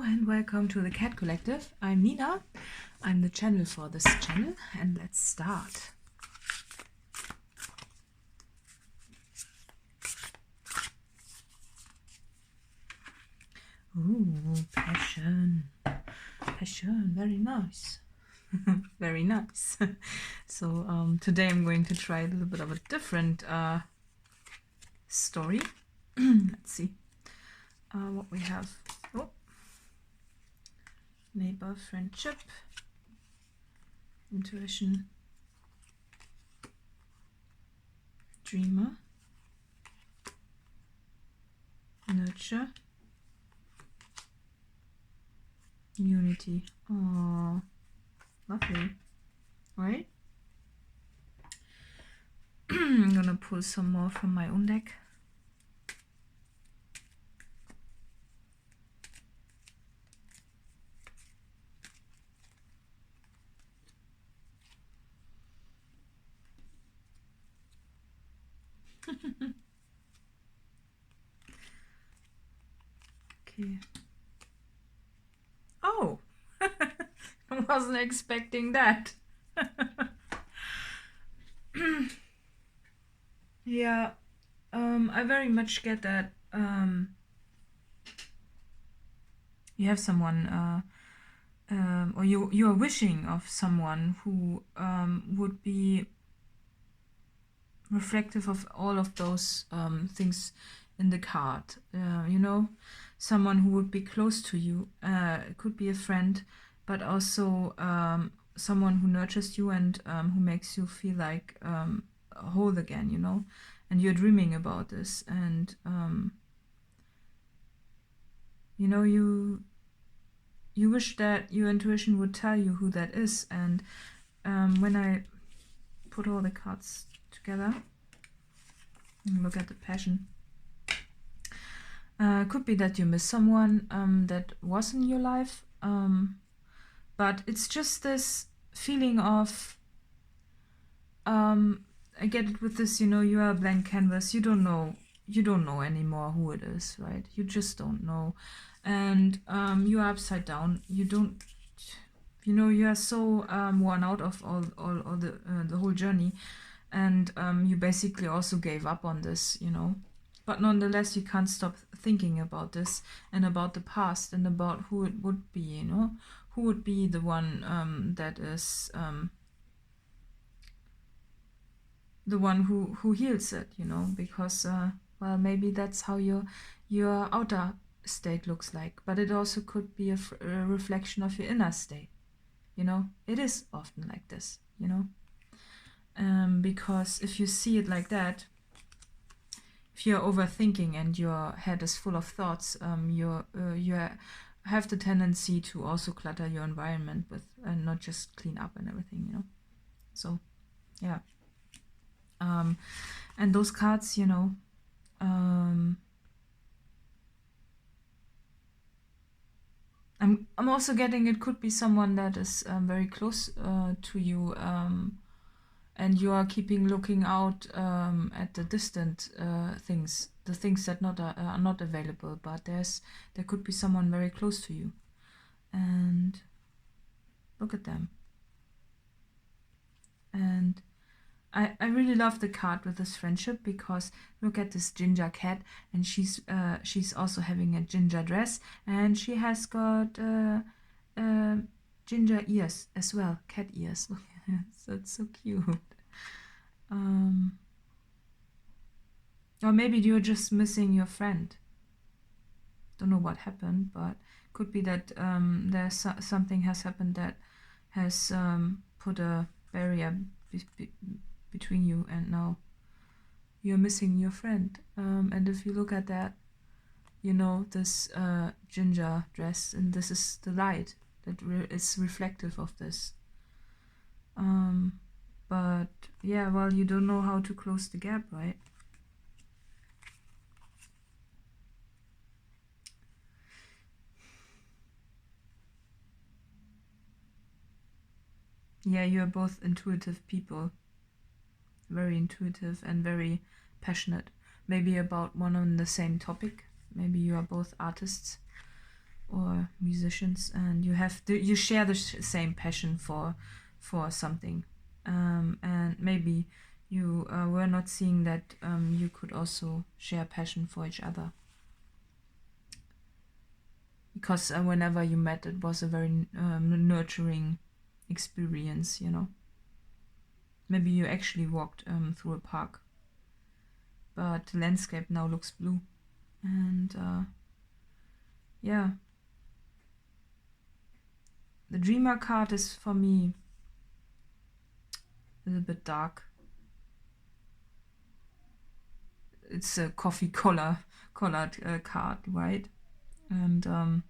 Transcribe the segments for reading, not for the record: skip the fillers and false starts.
and welcome to the Cat Collective. I'm Nina. I'm the channel for this channel, and let's start. Ooh, passion. Passion, very nice. Very nice. So today I'm going to try a little bit of a different story. Let's see what we have. Oh. Neighbor, friendship, intuition, dreamer, nurture, unity. Oh, lovely, right? I'm gonna pull some more from my own deck. Okay. Oh, I wasn't expecting that. Yeah, I very much get that. You have someone, or you are wishing of someone who would be reflective of all of those things in the card. You know, someone who would be close to you. It could be a friend, but also someone who nurtures you and who makes you feel like whole again, you know, and you're dreaming about this, and you know, you wish that your intuition would tell you who that is. And when I put all the cards together and look at the passion, could be that you miss someone that was in your life, but it's just this feeling of I get it with this, you know, you are a blank canvas. You don't know anymore who it is, right? You just don't know, and you are upside down. You don't, you know, you are so worn out of all the whole journey, and you basically also gave up on this, you know. But nonetheless, you can't stop thinking about this and about the past and about who it would be, you know, who would be the one that is the one who heals it, you know, because well, maybe that's how your outer state looks like, but it also could be a reflection of your inner state, you know. It is often like this, you know, because if you see it like that, if you're overthinking and your head is full of thoughts, you have the tendency to also clutter your environment with and not just clean up and everything, you know. So yeah, and those cards, you know, I'm also getting it could be someone that is very close to you, and you are keeping looking out at the distant things, the things that are not available, but there could be someone very close to you, and look at them. And I really love the card with this friendship, because look at this ginger cat, and she's also having a ginger dress, and she has got ginger ears as well, cat ears. So it's so cute. Or maybe you're just missing your friend. Don't know what happened, but could be that there's something has happened that has put a barrier between you, and now you're missing your friend. And if you look at that, you know, this ginger dress, and this is the light that is reflective of this. But yeah, well, you don't know how to close the gap, right? Yeah, you are both intuitive people, very intuitive and very passionate, maybe about one and the same topic. Maybe you are both artists, or musicians, and you share the same passion for something, and maybe you were not seeing that you could also share passion for each other, because whenever you met, it was a very nurturing experience, you know. Maybe you actually walked through a park, but the landscape now looks blue, and yeah. The Dreamer card is, for me, a little bit dark. It's a coffee colored card, right? And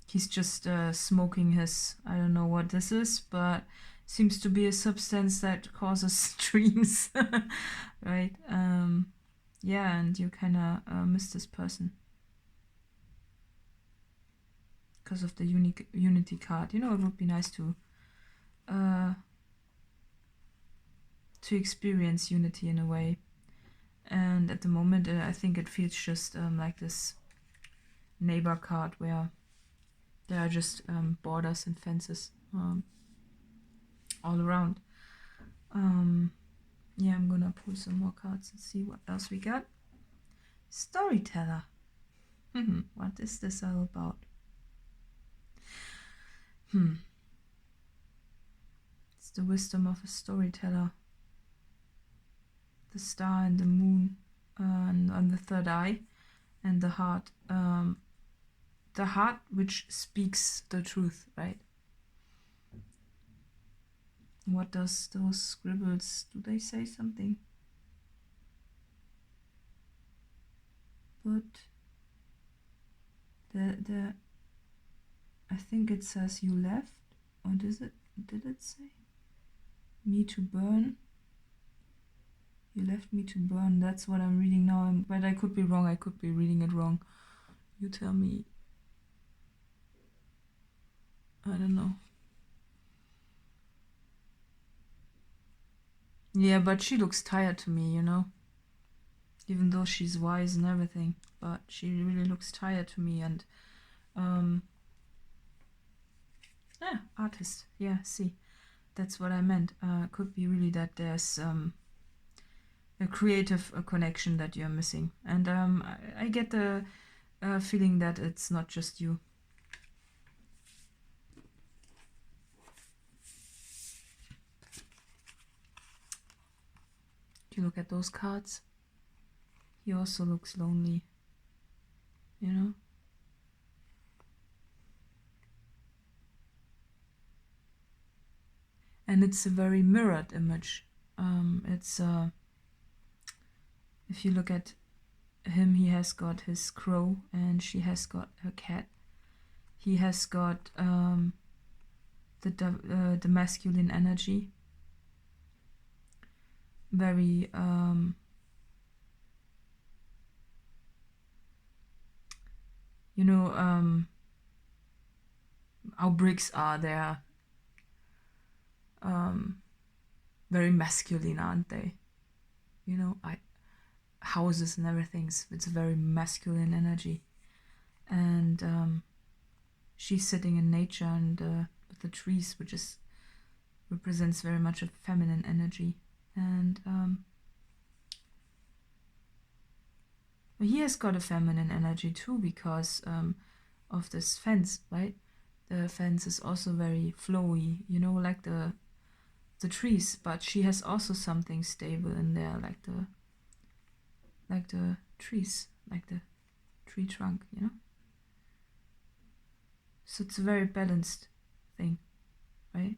he's just smoking his, I don't know what this is, but seems to be a substance that causes dreams, right? Yeah, and you kind of miss this person because of the unity card. You know, it would be nice to experience unity in a way. And at the moment, I think it feels just like this neighbor card where there are just borders and fences all around. Yeah, I'm gonna pull some more cards and see what else we got. Storyteller. What is this all about? It's the wisdom of a storyteller. The star and the moon, and on the third eye, and the heart. The heart which speaks the truth, right? What does those scribbles, do they say something? But I think it says you left, or did it say me to burn? You left me to burn. That's what I'm reading now, but I could be wrong. I could be reading it wrong. You tell me. I don't know. Yeah, but she looks tired to me, you know. Even though she's wise and everything, but she really looks tired to me. And artist. Yeah, see, that's what I meant. Could be really that there's a creative connection that you're missing, and I get the feeling that it's not just you. If you look at those cards, he also looks lonely, you know. And it's a very mirrored image. It's if you look at him, he has got his crow and she has got her cat. He has got the masculine energy, very you know, how bricks are there, very masculine, aren't they? You know, houses and everything, it's a very masculine energy. And she's sitting in nature and with the trees, which represents very much a feminine energy. And he has got a feminine energy too, because of this fence, right? The fence is also very flowy, you know, like the trees, but she has also something stable in there, like the trees, like the tree trunk, you know. So it's a very balanced thing, right?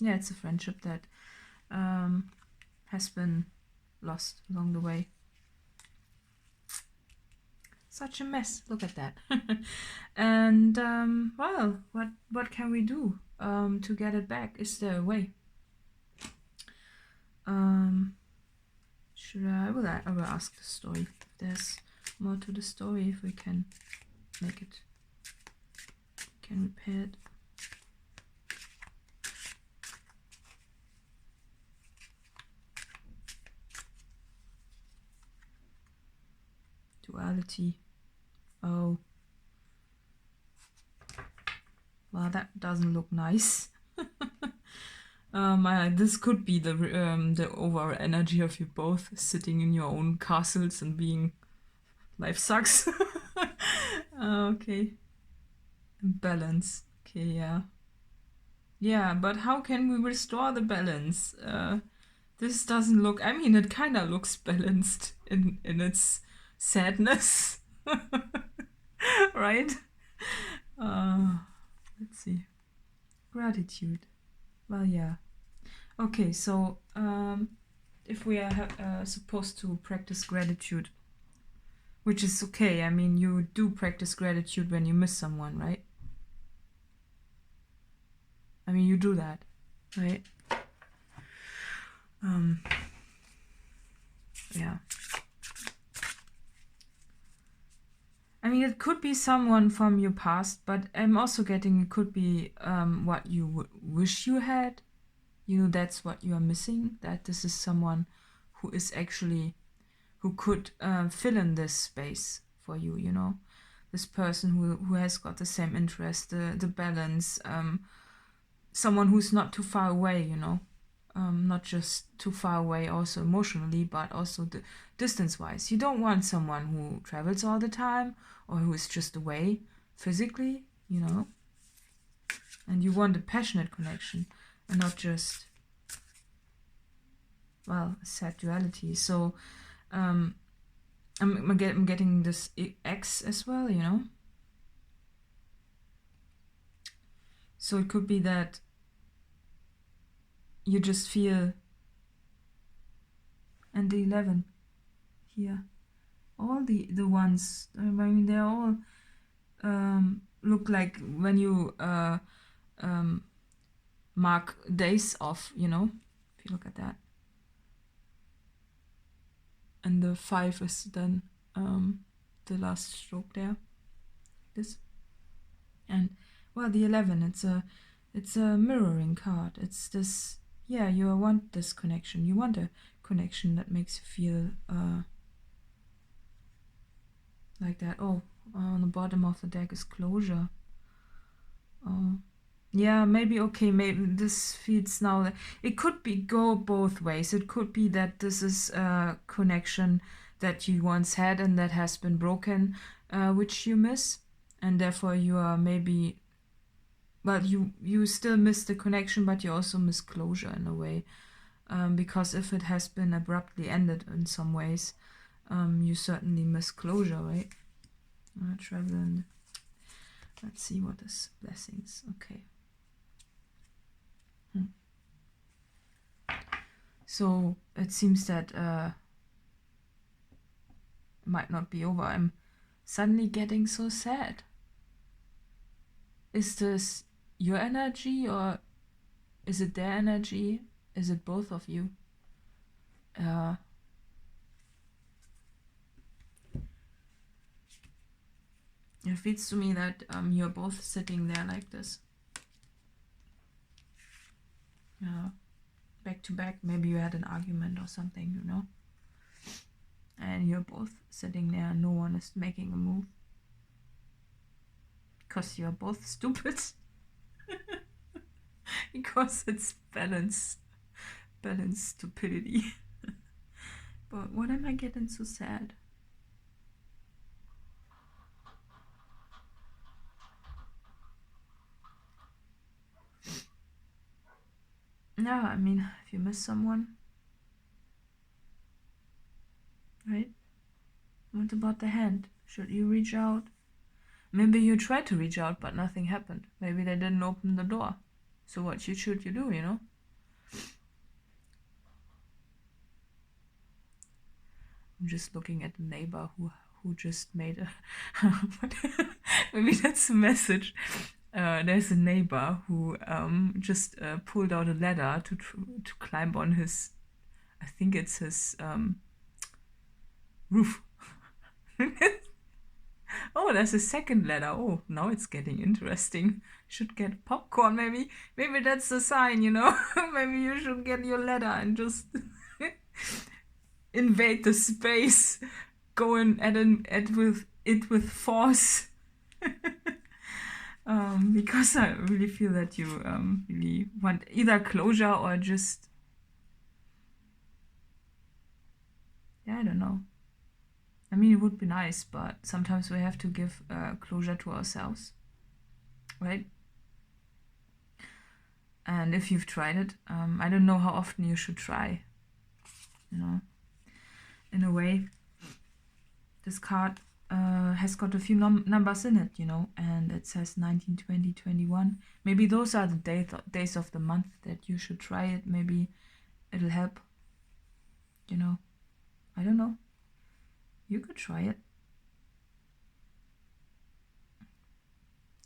Yeah, it's a friendship that has been lost along the way. Such a mess. Look at that. And well, what can we do to get it back? Is there a way? Should I will ask the story if there's more to the story, if we can make it, can repair it. Duality. Oh. Well, that doesn't look nice. This could be the overall energy of you both sitting in your own castles and being life sucks. Okay. Balance. Okay, yeah. Yeah, but how can we restore the balance? This doesn't look, I mean, it kind of looks balanced in its sadness. Right? Let's see. Gratitude. Well, yeah. Okay, so if we are supposed to practice gratitude, which is okay, I mean, you do practice gratitude when you miss someone, right? I mean, you do that, right? Yeah. I mean, it could be someone from your past, but I'm also getting it could be what you wish you had. You know, that's what you are missing, that this is someone who is actually, who could fill in this space for you, you know? This person who has got the same interest, the balance, someone who's not too far away, you know? Not just too far away also emotionally, but also the distance-wise. You don't want someone who travels all the time or who is just away physically, you know? And you want a passionate connection and not just, well, a sad duality. So I'm getting this X as well, you know? So it could be that you just feel, and the 11 here, all the ones, I mean, they're all look like when you mark days off, you know, if you look at that. And the 5 is then the last stroke there, this. And well, the 11, it's a mirroring card. It's this, yeah, you want this connection. You want a connection that makes you feel like that. Oh, on the bottom of the deck is closure. Oh, yeah, maybe, okay, maybe this feels now that it could be go both ways. It could be that this is a connection that you once had and that has been broken, which you miss, and therefore you are maybe, well, you still miss the connection, but you also miss closure in a way, because if it has been abruptly ended in some ways, you certainly miss closure, right? Travel and let's see what is blessings. Okay. So it seems that it might not be over. I'm suddenly getting so sad. Is this your energy or is it their energy? Is it both of you? It feels to me that you're both sitting there like this. Back to back. Maybe you had an argument or something, you know? And you're both sitting there and no one is making a move. Because you're both stupid. Because it's balance stupidity. But what am I getting so sad? No, I mean, if you miss someone, right? What about the hand? Should you reach out? Maybe you tried to reach out, but nothing happened. Maybe they didn't open the door. So what should you do, you know? I'm just looking at the neighbor who just made a... Maybe that's a message. There's a neighbor who just pulled out a ladder to climb on his, I think it's his roof. Oh, there's a second ladder. Oh, now it's getting interesting. Should get popcorn, maybe. Maybe that's the sign, you know? Maybe you should get your ladder and just invade the space. go in at with force. Because I really feel that you really want either closure or just, yeah, I don't know. I mean, it would be nice, but sometimes we have to give closure to ourselves, right? And if you've tried it, I don't know how often you should try, you know. In a way, this card has got a few numbers in it, you know, and it says 19, 20, 21. Maybe those are the days of the month that you should try it. Maybe it'll help, you know. I don't know. You could try it.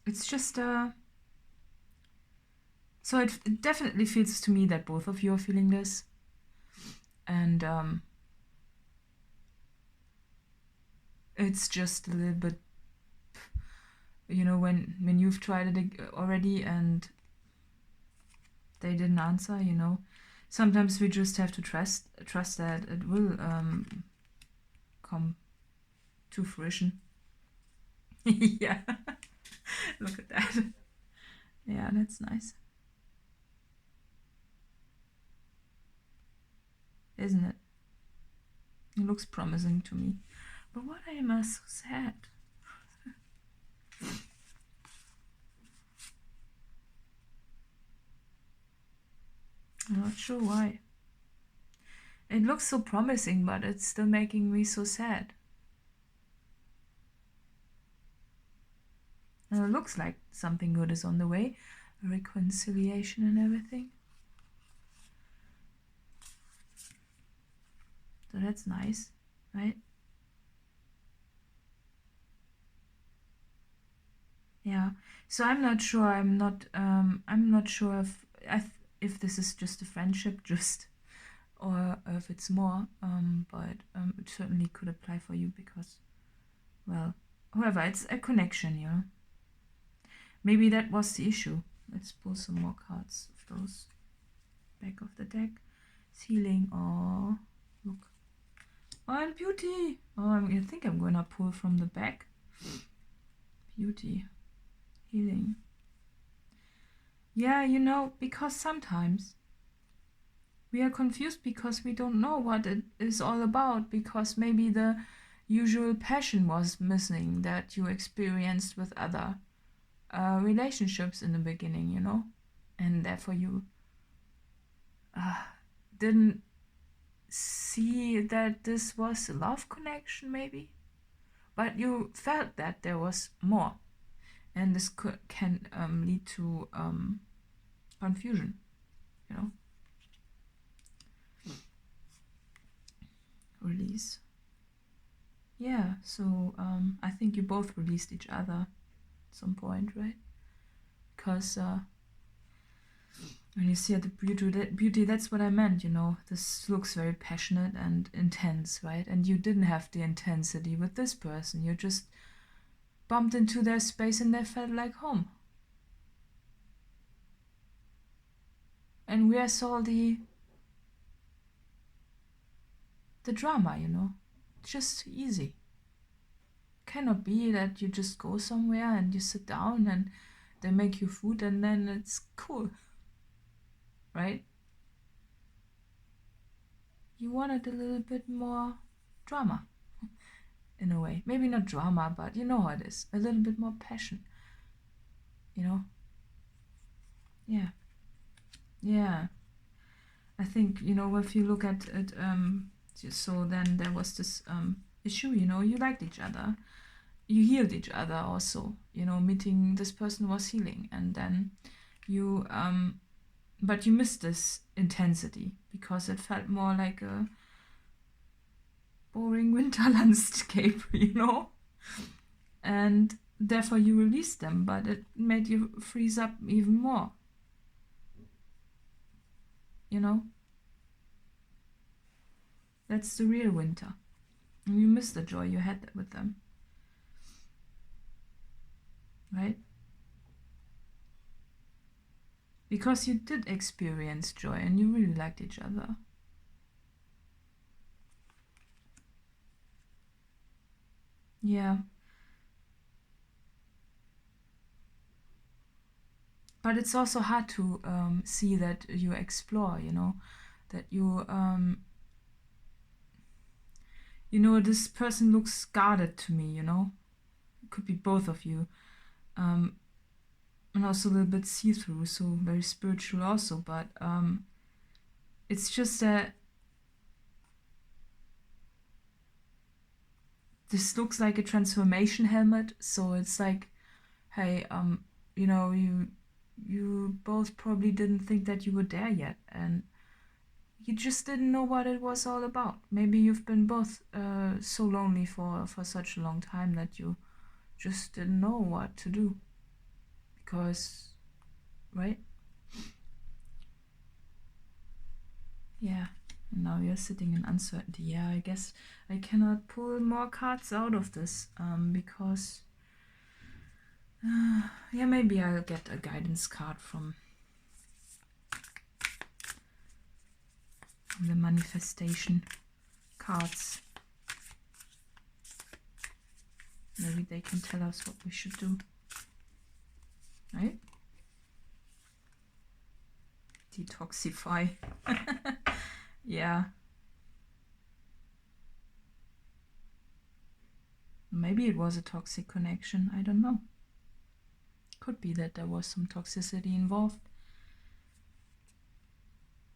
It's just, so it definitely feels to me that both of you are feeling this. And it's just a little bit, you know, when you've tried it already and they didn't answer, you know, sometimes we just have to trust that it will come to fruition. Yeah. Look at that. Yeah, that's nice. Isn't it? It looks promising to me. But what am I so sad? I'm not sure why. It looks so promising, but it's still making me so sad. And it looks like something good is on the way. A reconciliation and everything. So that's nice, right? Yeah. So I'm not sure. I'm not sure if this is just a friendship, or if it's more. But it certainly could apply for you because, well, however, it's a connection, you know. Maybe that was the issue. Let's pull some more cards of those. Back of the deck. It's healing. Oh, look. Oh, and beauty. Oh, I think I'm gonna pull from the back. Beauty. Healing. Yeah, you know, because sometimes we are confused because we don't know what it is all about, because maybe the usual passion was missing that you experienced with other relationships in the beginning, you know, and therefore you didn't see that this was a love connection, maybe, but you felt that there was more, and this can lead to confusion, you know. Release. Yeah, so I think you both released each other at some point, right? Because when you see the beauty, that's what I meant, you know. This looks very passionate and intense, right? And you didn't have the intensity with this person. You just bumped into their space and they felt like home. And where's all the drama, you know? Just easy. Cannot be that you just go somewhere and you sit down and they make you food and then it's cool, right? You wanted a little bit more drama, in a way. Maybe not drama, but you know how it is. A little bit more passion, you know? Yeah. Yeah. I think, you know, if you look at it, so then there was this issue, you know, you liked each other. You healed each other also, you know, meeting this person was healing, and then you but you missed this intensity because it felt more like a boring winter landscape, you know, and therefore you released them, but it made you freeze up even more, you know. That's the real winter. You miss the joy you had with them, right? Because you did experience joy and you really liked each other. Yeah. But it's also hard to see that you explore, you know, that you, this person looks guarded to me, you know. It could be both of you. And also a little bit see-through, so very spiritual also, but it's just that this looks like a transformation helmet, so it's like, hey, you know, you both probably didn't think that you were there yet, and you just didn't know what it was all about. Maybe you've been both so lonely for such a long time that you just didn't know what to do. Because, right? Yeah. And now you're sitting in uncertainty. Yeah, I guess I cannot pull more cards out of this because... yeah, maybe I'll get a guidance card from the manifestation cards. Maybe they can tell us what we should do. Right? Detoxify. Yeah. Maybe it was a toxic connection. I don't know. Could be that there was some toxicity involved.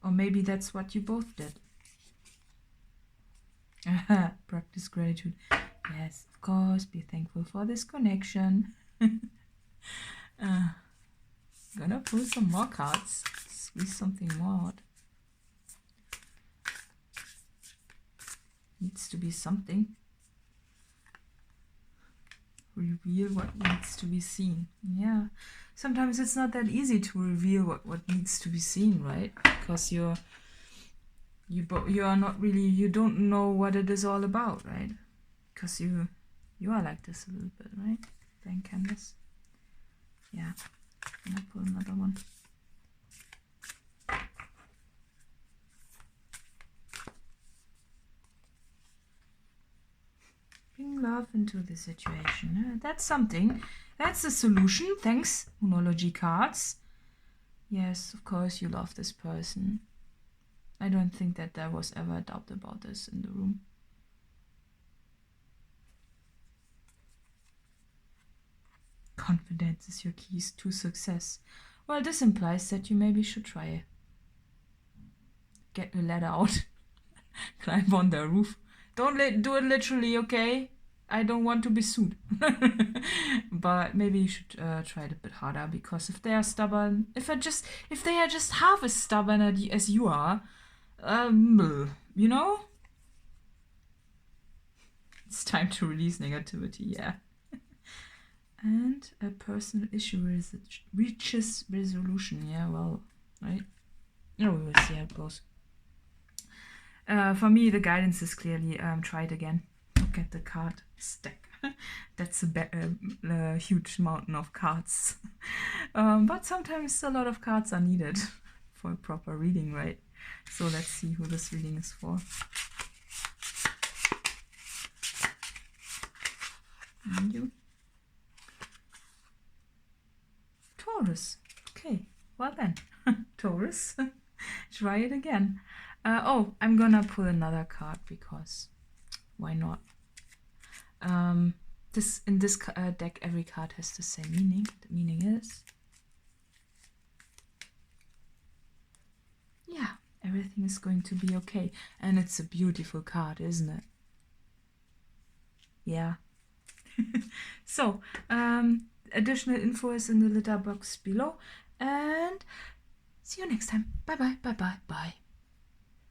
Or maybe that's what you both did. Practice gratitude. Yes, of course. Be thankful for this connection. Gonna pull some more cards. Squeeze something more out. Needs to be something. Reveal what needs to be seen. Yeah. Sometimes it's not that easy to reveal what needs to be seen, right? Because you are not really, you don't know what it is all about, right? Because you are like this a little bit, right? Blank canvas. Yeah. I'm gonna pull another one. Bring love into the situation. That's something. That's the solution. Thanks, Moonology cards. Yes, of course you love this person. I don't think that there was ever a doubt about this in the room. Confidence is your keys to success. Well, this implies that you maybe should try it. Get the ladder out. Climb on the roof. Don't do it literally, okay? I don't want to be sued. But maybe you should try it a bit harder, because if they are stubborn, if they are just half as stubborn as you are, you know? It's time to release negativity, yeah. And a personal issue reaches resolution. Yeah, well, right? No, we will see how it goes. For me, the guidance is clearly try it again. Look at the card stack. That's a huge mountain of cards. But sometimes a lot of cards are needed for a proper reading, right? So let's see who this reading is for. And you. Taurus. Okay, well then. Taurus. Try it again. Oh, I'm gonna pull another card because why not? In this deck, every card has the same meaning. The meaning is, yeah, everything is going to be okay. And it's a beautiful card, isn't it? Yeah. So, additional info is in the litter box below. And see you next time. Bye bye, bye bye, bye.